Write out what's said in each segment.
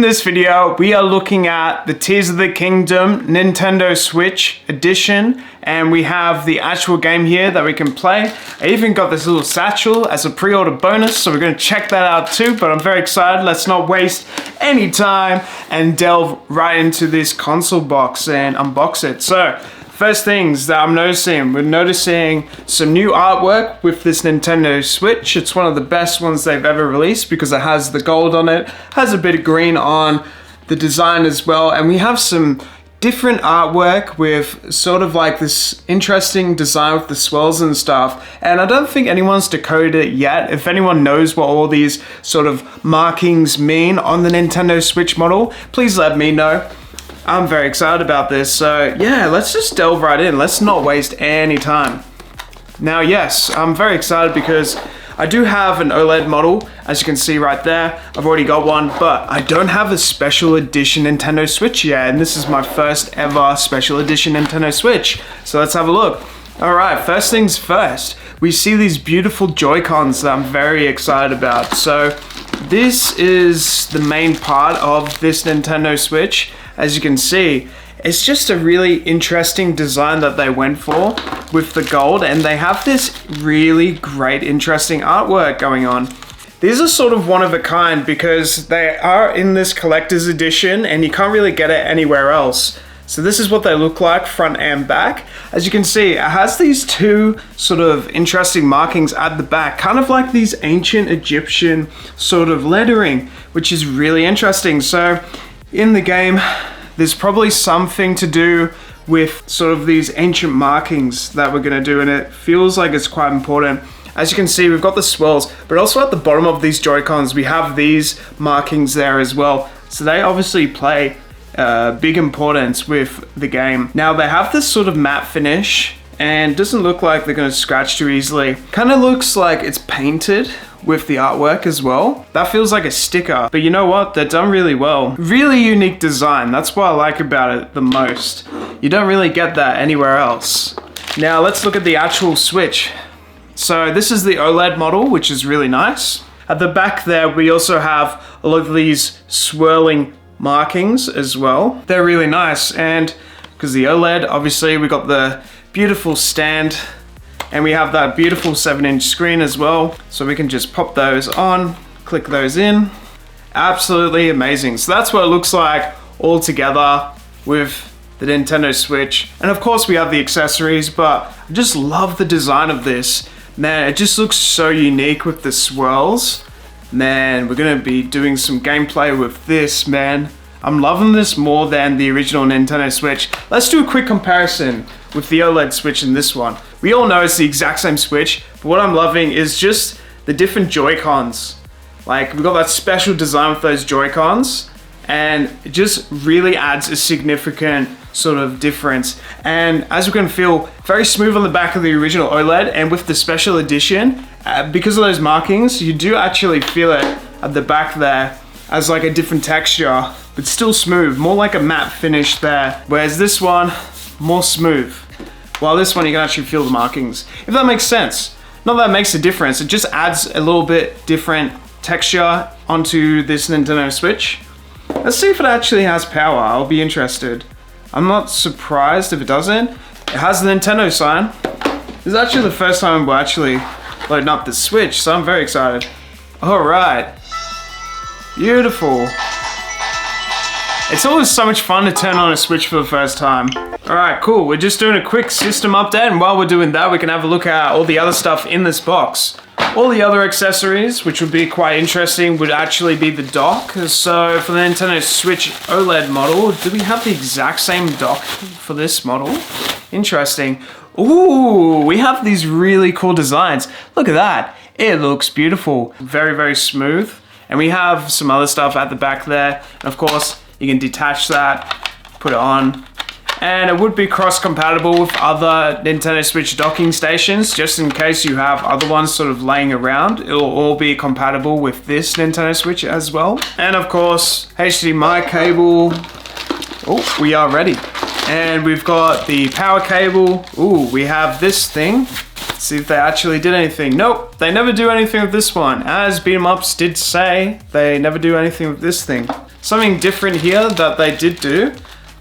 this video, we are looking at the Tears of the Kingdom Nintendo Switch edition, and we have the actual game here that we can play. I even got this little satchel as a pre-order bonus, so we're going to check that out too, but I'm very excited. Let's not waste any time and delve right into this console box and unbox it. So, first things that I'm noticing, we're noticing some new artwork with this Nintendo Switch. It's one of the best ones they've ever released because it has the gold on it, has a bit of green on the design as well, and we have some different artwork with sort of like this interesting design with the swirls and stuff, and I don't think anyone's decoded it yet. If anyone knows what all these sort of markings mean on the Nintendo Switch model, please let me know. I'm very excited about this, so yeah, let's just delve right in. Let's not waste any time. Now, yes, I'm very excited because I do have an OLED model, as you can see right there. I've already got one, but I don't have a special edition Nintendo Switch yet, and this is my first ever special edition Nintendo Switch. So let's have a look. All right, first things first, we see these beautiful Joy-Cons that I'm very excited about. So this is the main part of this Nintendo Switch. As you can see, it's just a really interesting design that they went for with the gold, and they have this really great, interesting artwork going on. These are sort of one of a kind because they are in this collector's edition and you can't really get it anywhere else. So this is what they look like front and back. As you can see, it has these two sort of interesting markings at the back, kind of like these ancient Egyptian sort of lettering, which is really interesting. So in the game, there's probably something to do with sort of these ancient markings that we're going to do, and it feels like it's quite important. As you can see, we've got the swirls, but also at the bottom of these Joy-Cons, we have these markings there as well. So they obviously play big importance with the game. Now, they have this sort of matte finish, and doesn't look like they're going to scratch too easily. Kind of looks like it's painted with the artwork as well. That feels like a sticker, but you know what? They're done really well. Really unique design. That's what I like about it the most. You don't really get that anywhere else. Now let's look at the actual Switch. So this is the OLED model, which is really nice. At the back there, we also have a lot of these swirling markings as well. They're really nice, and because the OLED, obviously we got the beautiful stand, and we have that beautiful 7-inch screen as well. So we can just pop those on, click those in. Absolutely amazing. So that's what it looks like all together with the Nintendo Switch. And of course we have the accessories, but I just love the design of this. Man, it just looks so unique with the swirls. Man, we're gonna be doing some gameplay with this, man. I'm loving this more than the original Nintendo Switch. Let's do a quick comparison with the OLED Switch and this one. We all know it's the exact same Switch, but what I'm loving is just the different Joy-Cons. Like, we've got that special design with those Joy-Cons, and it just really adds a significant sort of difference. And as we can feel, very smooth on the back of the original OLED, and with the special edition, because of those markings, you do actually feel it at the back there as like a different texture, but still smooth, more like a matte finish there. Whereas this one, more smooth. While this one, you can actually feel the markings. If that makes sense. Not that it makes a difference, it just adds a little bit different texture onto this Nintendo Switch. Let's see if it actually has power. I'll be interested. I'm not surprised if it doesn't. It has the Nintendo sign. This is actually the first time we're actually loading up the Switch, so I'm very excited. All right. Beautiful. It's always so much fun to turn on a Switch for the first time. All right, cool. We're just doing a quick system update, and while we're doing that, we can have a look at all the other stuff in this box. All the other accessories, which would be quite interesting, would actually be the dock. So for the Nintendo Switch OLED model, do we have the exact same dock for this model? Interesting. Ooh, we have these really cool designs. Look at that. It looks beautiful. Very, very smooth. And we have some other stuff at the back there. And of course, you can detach that, put it on, and it would be cross-compatible with other Nintendo Switch docking stations, just in case you have other ones sort of laying around. It'll all be compatible with this Nintendo Switch as well. And of course, HDMI cable. Oh, we are ready. And we've got the power cable. Ooh, we have this thing. Let's see if they actually did anything. Nope, they never do anything with this one. As Beat 'em Ups did say, they never do anything with this thing. something different here that they did do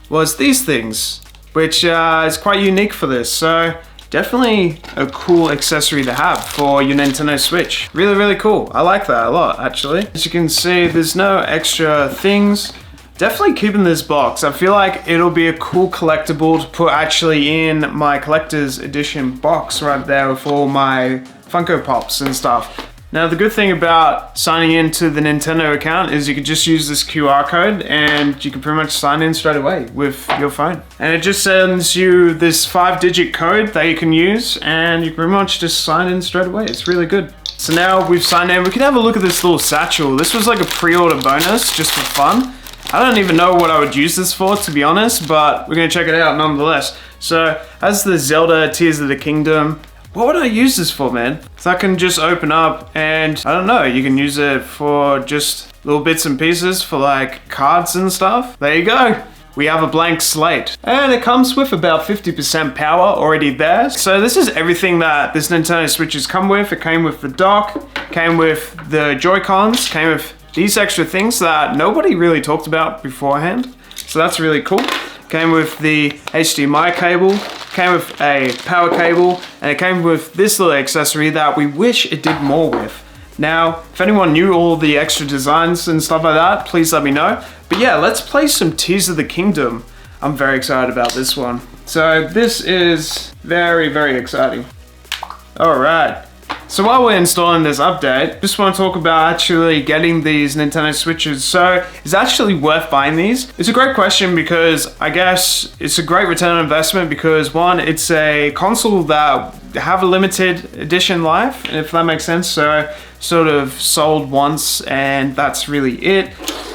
was these things, which is quite unique for this. So definitely a cool accessory to have for your Nintendo Switch. Really, really cool. I like that a lot, actually. As you can see, there's no extra things. Definitely keeping this box. I feel like it'll be a cool collectible to put actually in my collector's edition box right there with all my Funko Pops and stuff. Now, the good thing about signing into the Nintendo account is you can just use this QR code and you can pretty much sign in straight away with your phone. And it just sends you this 5-digit code that you can use and you can pretty much just sign in straight away. It's really good. So now we've signed in, we can have a look at this little satchel. This was like a pre-order bonus just for fun. I don't even know what I would use this for, to be honest, but we're gonna check it out nonetheless. So, as the Zelda Tears of the Kingdom, what would I use this for, man? So I can just open up and, I don't know, you can use it for just little bits and pieces for like cards and stuff. There you go. We have a blank slate. And it comes with about 50% power already there. So this is everything that this Nintendo Switch has come with. It came with the dock, came with the Joy-Cons, came with these extra things that nobody really talked about beforehand. So that's really cool. Came with the HDMI cable, came with a power cable, and it came with this little accessory that we wish it did more with. Now, if anyone knew all the extra designs and stuff like that, please let me know. But yeah, let's play some Tears of the Kingdom. I'm very excited about this one. So this is very, very exciting. All right. So while we're installing this update, just want to talk about actually getting these Nintendo Switches. So is it actually worth buying these? It's a great question because I guess it's a great return on investment because one, it's a console that have a limited edition life, if that makes sense. So sort of sold once and that's really it.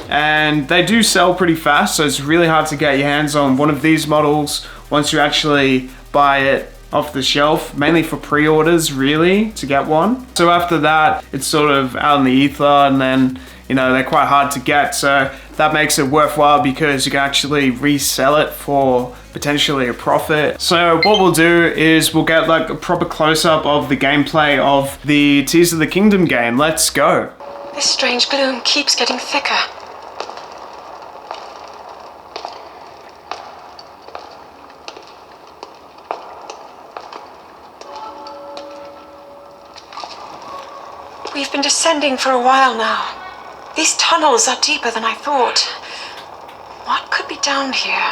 And they do sell pretty fast, so it's really hard to get your hands on one of these models once you actually buy it off the shelf, mainly for pre-orders really, to get one. So after that, it's sort of out in the ether and then, you know, they're quite hard to get. So that makes it worthwhile because you can actually resell it for potentially a profit. So what we'll do is we'll get like a proper close-up of the gameplay of the Tears of the Kingdom game. Let's go. This strange gloom keeps getting thicker. We've been descending for a while now. These tunnels are deeper than I thought. What could be down here?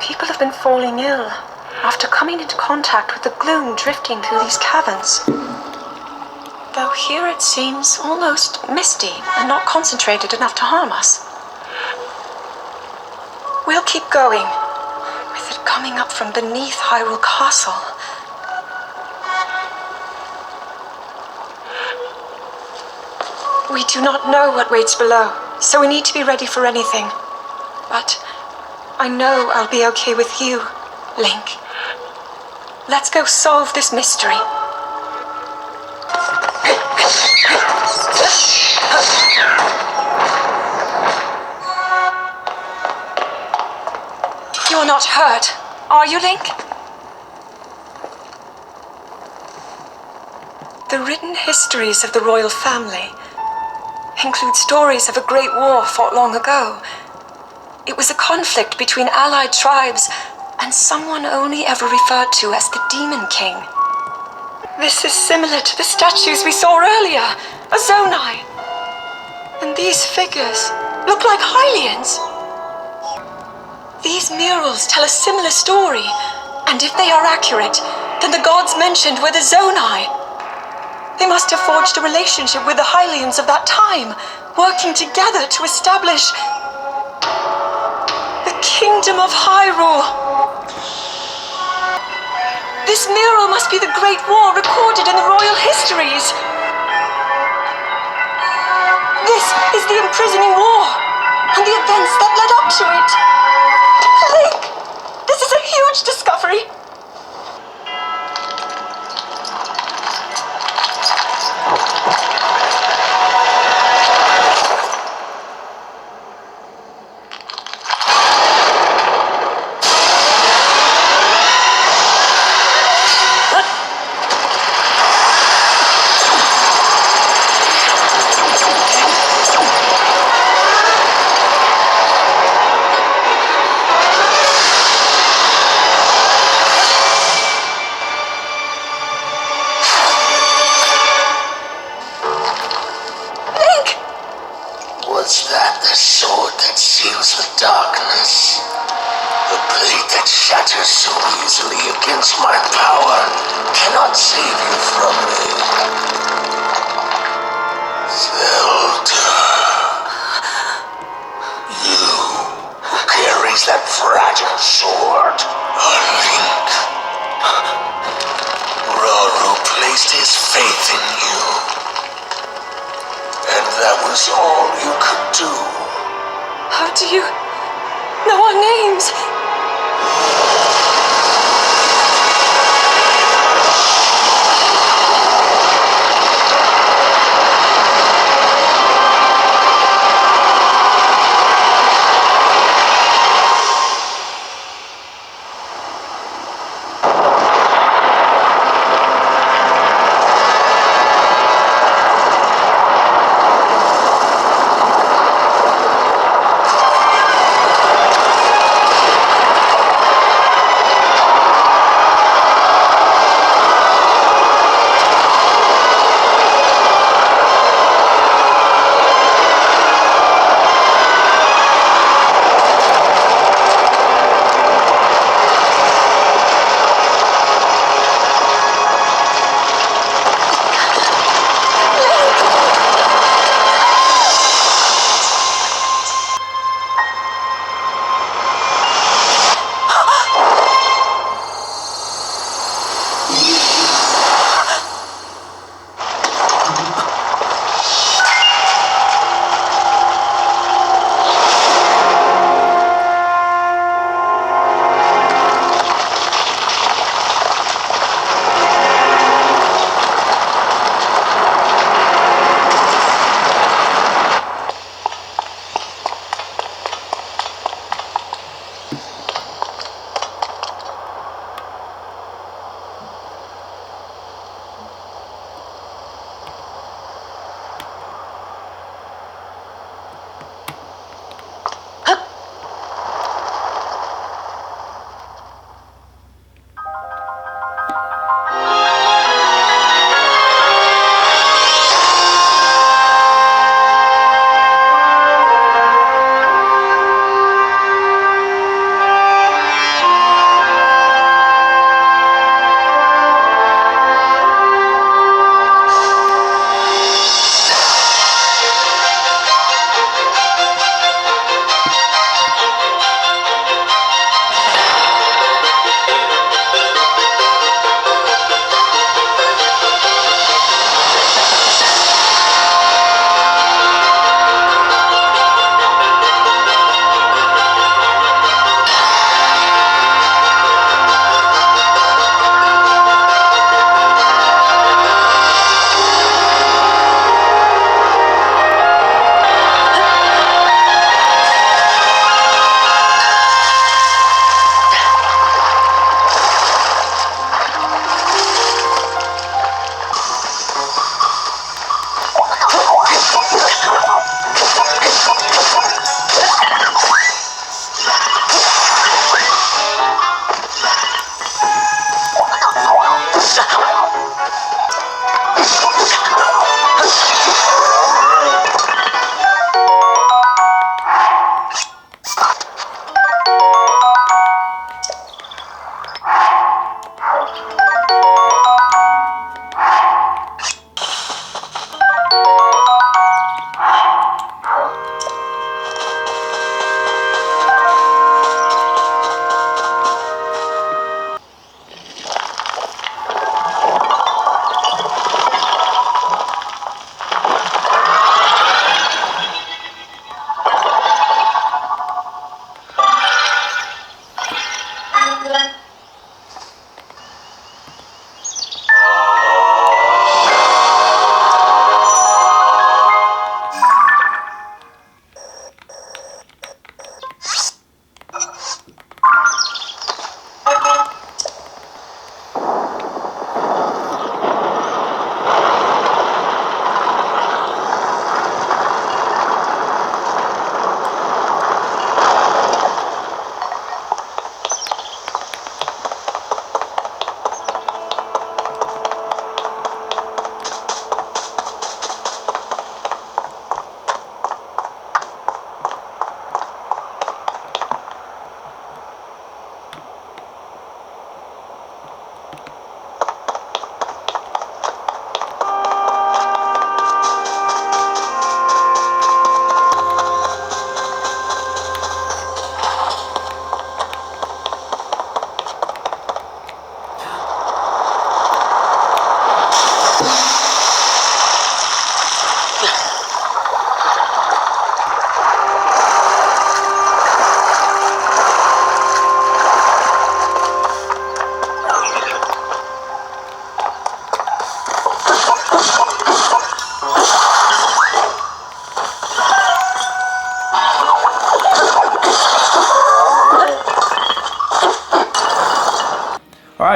People have been falling ill after coming into contact with the gloom drifting through these caverns. Though here it seems almost misty and not concentrated enough to harm us. We'll keep going, with it coming up from beneath Hyrule Castle. We do not know what waits below, so we need to be ready for anything. But I know I'll be okay with you, Link. Let's go solve this mystery. You're not hurt, are you, Link? The written histories of the royal family include stories of a great war fought long ago. It was a conflict between allied tribes and someone only ever referred to as the Demon King. This is similar to the statues we saw earlier, a Zonai. And these figures look like Hylians. These murals tell a similar story, and if they are accurate, then the gods mentioned were the Zonai. They must have forged a relationship with the Hylians of that time, working together to establish the Kingdom of Hyrule. This mural must be the Great War recorded in the royal histories. This is the imprisoning war, and the events that led up to it. Link, this is a huge discovery. Was that the sword that seals the darkness? The blade that shatters so easily against my power cannot save you from me. Zelda. You who carries that fragile sword. A link. Rauru placed his faith in you. And that was all you could do. How do you know our names?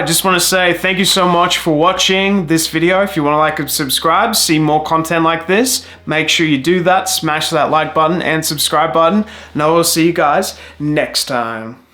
I just want to say thank you so much for watching this video. If you want to like and subscribe, see more content like this, make sure you do that. Smash that like button and subscribe button. And I will see you guys next time.